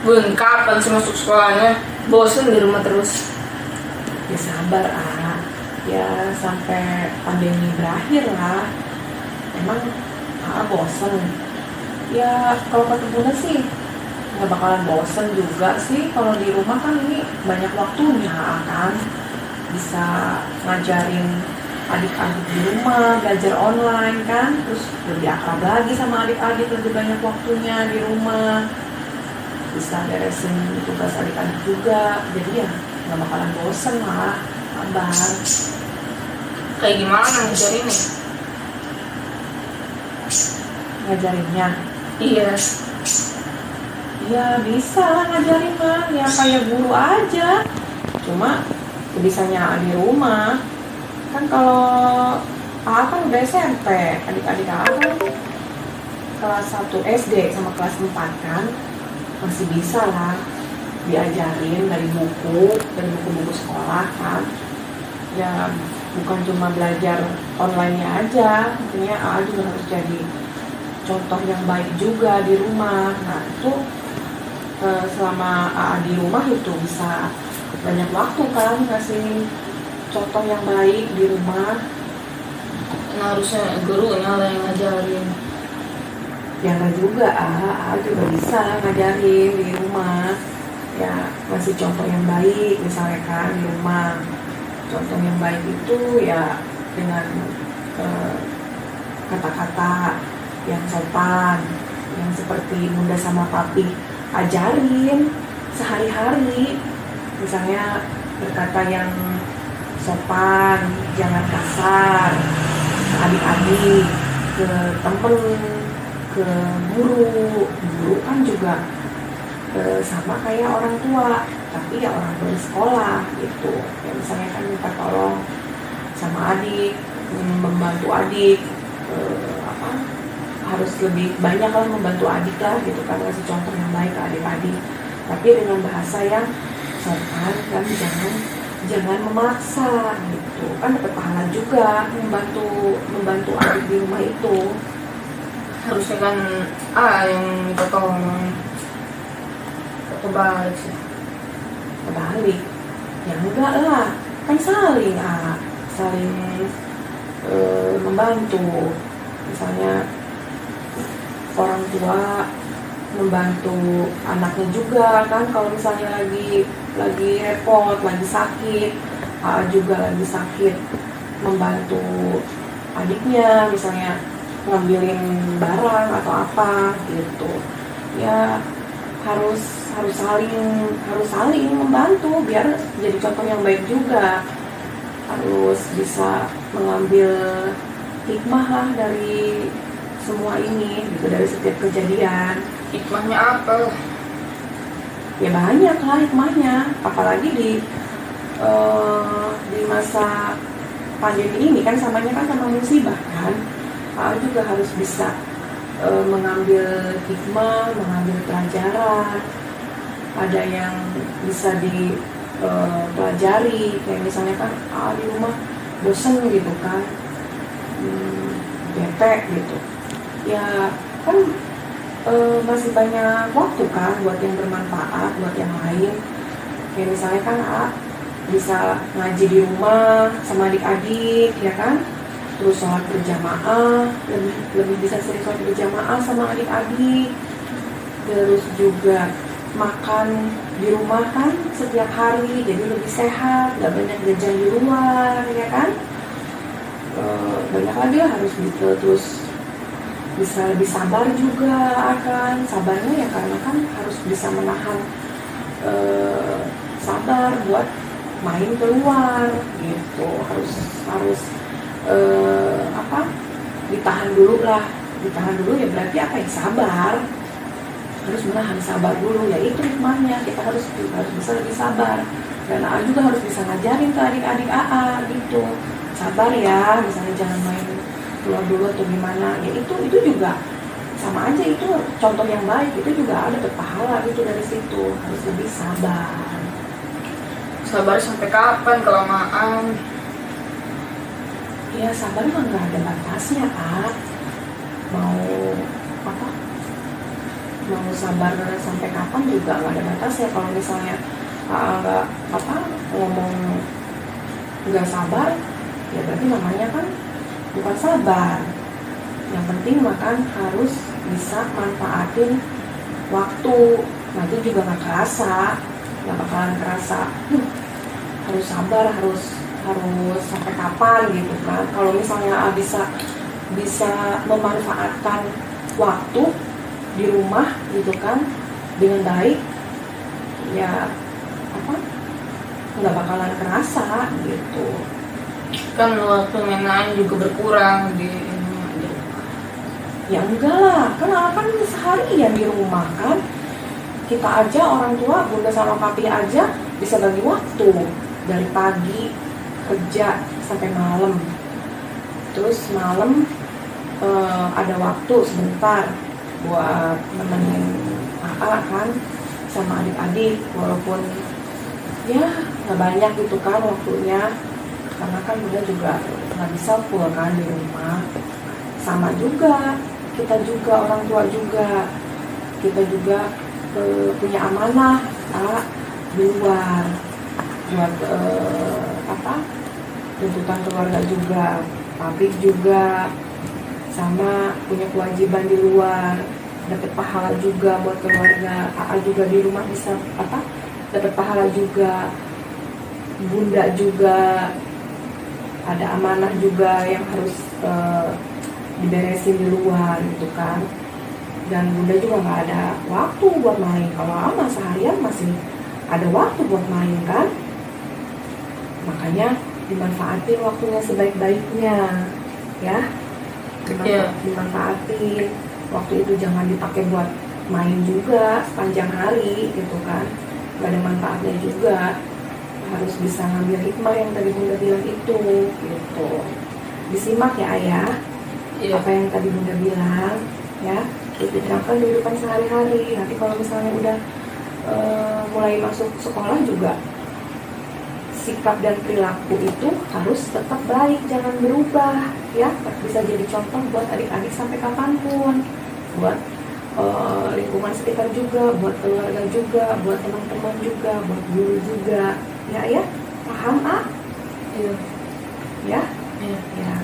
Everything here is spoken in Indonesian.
Bun, kapan sih masuk sekolahnya? Bosen di rumah terus. Ya sabar ya sampai pandemi berakhir lah. Emang bosen ya, kalau kata bunda sih nggak bakalan bosen juga sih. Kalau di rumah kan ini banyak waktunya kan, bisa ngajarin adik-adik di rumah, belajar online kan, terus lebih akrab lagi sama adik-adik, lebih banyak waktunya di rumah, bisa beresin tugas adik-adik juga. Jadi ya nggak bakalan bosen lah, sabar. Kayak gimana ngajarinnya? Ngajarinnya Iya. ya bisa lah ngajarin mah, ya kayak guru aja, cuma bisanya di rumah. Kan kalau kan udah SMP, adik-adik kan kelas 1 SD sama kelas 4 kan masih bisa lah diajarin dari buku-buku sekolah kan. Ya bukan cuma belajar online-nya aja, artinya juga harus jadi contoh yang baik juga di rumah. Nah itu selama di rumah itu bisa banyak waktu kan ngasih contoh yang baik di rumah. Nah, harusnya gurunya lah yang ngajarin. Ya nggak juga, juga bisa ngajarin di rumah. Ya ngasih contoh yang baik misalnya kan di rumah. Contoh yang baik itu ya dengan kata-kata yang sopan, yang seperti bunda sama papi ajarin sehari-hari. Misalnya berkata yang sopan, jangan kasar ke adik-adik, ke temen, ke guru kan juga sama kayak orang tua, tapi ya orang tua di sekolah gitu. Ya misalnya kan minta tolong sama adik, membantu adik, harus lebih banyak lah membantu adik lah gitu kan, kasih contoh yang baik ke adik-adik, tapi dengan bahasa yang sopan kan, jangan memaksa gitu kan, dapat pahala juga membantu adik di rumah itu. Harusnya kan yang minta tolong. Kebalik sih. Kebalik ya enggak lah, kan saling membantu. Misalnya orang tua membantu anaknya juga kan, kalau misalnya lagi repot, lagi sakit, juga lagi sakit, membantu adiknya misalnya ngambilin barang atau apa gitu. Ya harus saling membantu biar jadi contoh yang baik juga. Harus bisa mengambil hikmah lah dari semua ini gitu, dari setiap kejadian. Hikmahnya apa? Ya banyak lah hikmahnya, apalagi di masa pandemi ini kan sama musibah kan. Juga harus bisa mengambil hikmah, mengambil pelajaran. Ada yang bisa dipelajari, kayak misalnya kan di rumah bosen gitu kan, bete gitu. Ya kan masih banyak waktu kan buat yang bermanfaat, buat yang lain. Kayak misalnya kan bisa ngaji di rumah sama adik-adik ya kan, terus sholat berjamaah, lebih bisa sering sholat berjamaah sama adik-adik. Terus juga makan di rumah kan setiap hari, jadi lebih sehat, gak banyak jajan di luar ya kan. Banyak lagi lah harus gitu. Terus bisa lebih sabar juga akan sabarnya ya, karena kan harus bisa menahan sabar buat main keluar gitu. Harus ditahan dulu ya, berarti apa ya, sabar, harus menahan sabar dulu ya. Itu hikmahnya, kita harus bisa lebih sabar. Dan juga harus bisa ngajarin ke adik-adik gitu, sabar ya, misalnya jangan main keluar dulu atau gimana ya. Itu juga sama aja, itu contoh yang baik, itu juga ada pahala gitu dari situ. Harus lebih sabar. Sabar sampai kapan kelamaan? Ya sabar mah nggak ada batasnya, Kak. Mau mau sabar sampai kapan juga nggak ada batas ya. Kalau misalnya nggak ngomong nggak sabar, ya berarti namanya kan bukan sabar. Yang penting makan harus bisa manfaatin waktu, nanti juga nggak kerasa, nggak bakalan kerasa harus sabar, harus sampai kapan gitu kan. Kalau misalnya bisa memanfaatkan waktu di rumah gitu kan dengan baik, ya nggak bakalan kerasa gitu. Kan waktu main juga berkurang di Ya enggak lah, kan seharian di rumah kan. Kita aja orang tua, bunda sama papi aja bisa bagi waktu dari pagi kerja sampai malam. Terus malam ada waktu sebentar buat nemenin kakak kan sama adik-adik, walaupun ya nggak banyak gitu kan waktunya, karena kan bunda juga nggak bisa full kan di rumah. Sama juga kita juga orang tua juga, kita juga punya amanah di luar buat tuntutan keluarga juga, pabrik juga sama punya kewajiban di luar, dapat pahala juga buat keluarga. AA juga di rumah bisa dapat pahala juga, bunda juga ada amanah juga yang harus diberesin di luar gitu kan. Dan bunda juga nggak ada waktu buat main. Kalau ama seharian masih ada waktu buat main kan. Makanya dimanfaatin waktunya sebaik-baiknya ya. Dimanfaatin waktu itu, jangan dipakai buat main juga sepanjang hari gitu kan, nggak ada manfaatnya juga. Harus bisa ngambil hikmah yang tadi bunda bilang itu gitu. Disimak ya ayah, apa yang tadi bunda bilang ya, diterapkan di kehidupan sehari-hari. Nanti kalau misalnya udah mulai masuk sekolah juga, sikap dan perilaku itu harus tetap baik, jangan berubah ya. Bisa jadi contoh buat adik-adik sampai kapanpun, buat lingkungan sekitar juga, buat keluarga juga, buat teman-teman juga, buat guru juga ya. Paham, A? Iya. Ya? Iya. Ya.